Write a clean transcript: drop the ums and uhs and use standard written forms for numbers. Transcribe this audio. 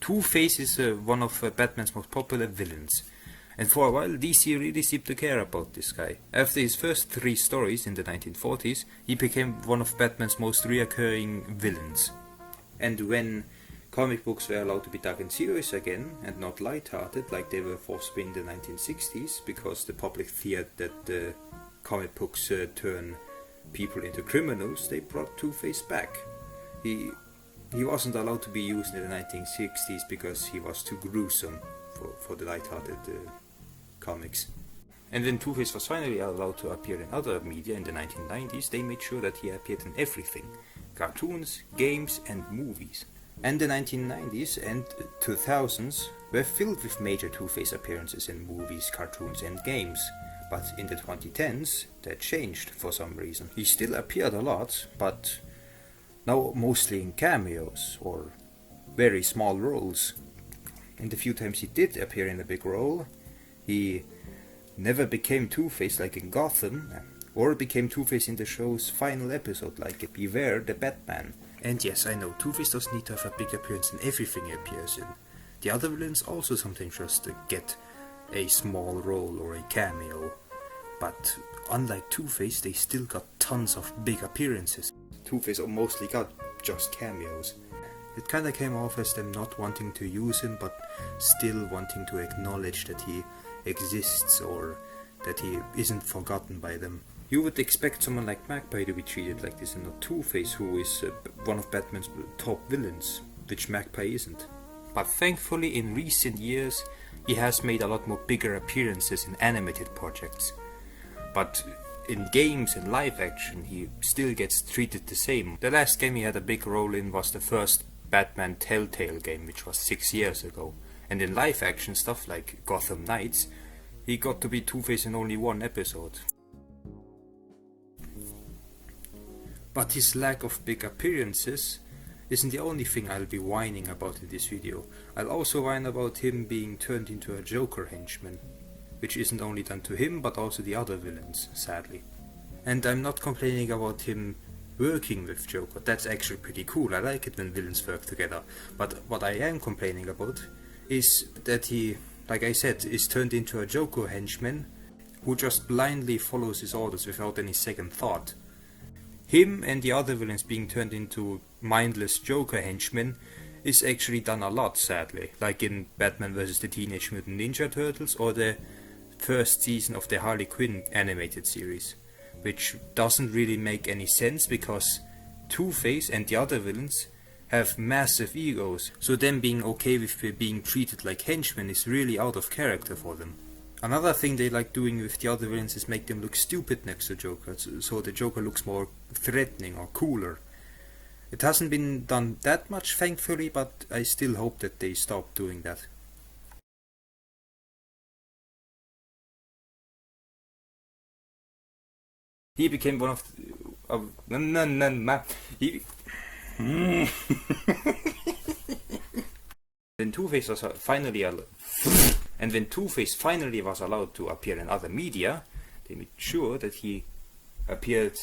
Two-Face is one of Batman's most popular villains. And for a while DC really seemed to care about this guy. After his first 3 stories in the 1940s, he became one of Batman's most reoccurring villains. And when comic books were allowed to be taken serious again, and not light-hearted like they were forced to be in the 1960s, because the public feared that the comic books turn people into criminals, they brought Two-Face back. He wasn't allowed to be used in the 1960s because he was too gruesome for the light-hearted comics. And when Two-Face was finally allowed to appear in other media in the 1990s, they made sure that he appeared in everything: cartoons, games and movies. And the 1990s and 2000s were filled with major Two-Face appearances in movies, cartoons and games. But in the 2010s, that changed for some reason. He still appeared a lot, but now mostly in cameos or very small roles. And the few times he did appear in a big role, he never became Two-Face like in Gotham, or became Two-Face in the show's final episode like Beware the Batman. And yes, I know, Two-Face doesn't need to have a big appearance in everything he appears in. The other villains also sometimes just get a small role or a cameo. But unlike Two-Face, they still got tons of big appearances. Two-Face mostly got just cameos. It kinda came off as them not wanting to use him, but still wanting to acknowledge that he exists or that he isn't forgotten by them. You would expect someone like Magpie to be treated like this and not Two-Face, who is one of Batman's top villains, which Magpie isn't. But thankfully in recent years he has made a lot more bigger appearances in animated projects. But in games and live action he still gets treated the same. The last game he had a big role in was the first Batman Telltale game, which was 6 years ago. And in live action stuff like Gotham Knights, he got to be Two-Face in only 1 episode. But his lack of big appearances isn't the only thing I'll be whining about in this video. I'll also whine about him being turned into a Joker henchman, which isn't only done to him but also the other villains, sadly. And I'm not complaining about him working with Joker, that's actually pretty cool, I like it when villains work together. But what I am complaining about is that he, like I said, is turned into a Joker henchman who just blindly follows his orders without any second thought. Him and the other villains being turned into mindless Joker henchmen is actually done a lot, sadly, like in Batman vs. the Teenage Mutant Ninja Turtles or the first season of the Harley Quinn animated series, which doesn't really make any sense because Two-Face and the other villains have massive egos, so them being okay with being treated like henchmen is really out of character for them. Another thing they like doing with the other villains is make them look stupid next to Joker, so the Joker looks more threatening or cooler. It hasn't been done that much, thankfully, but I still hope that they stop doing that. He became one of When Two-Face was finally was allowed to appear in other media, they made sure that he appeared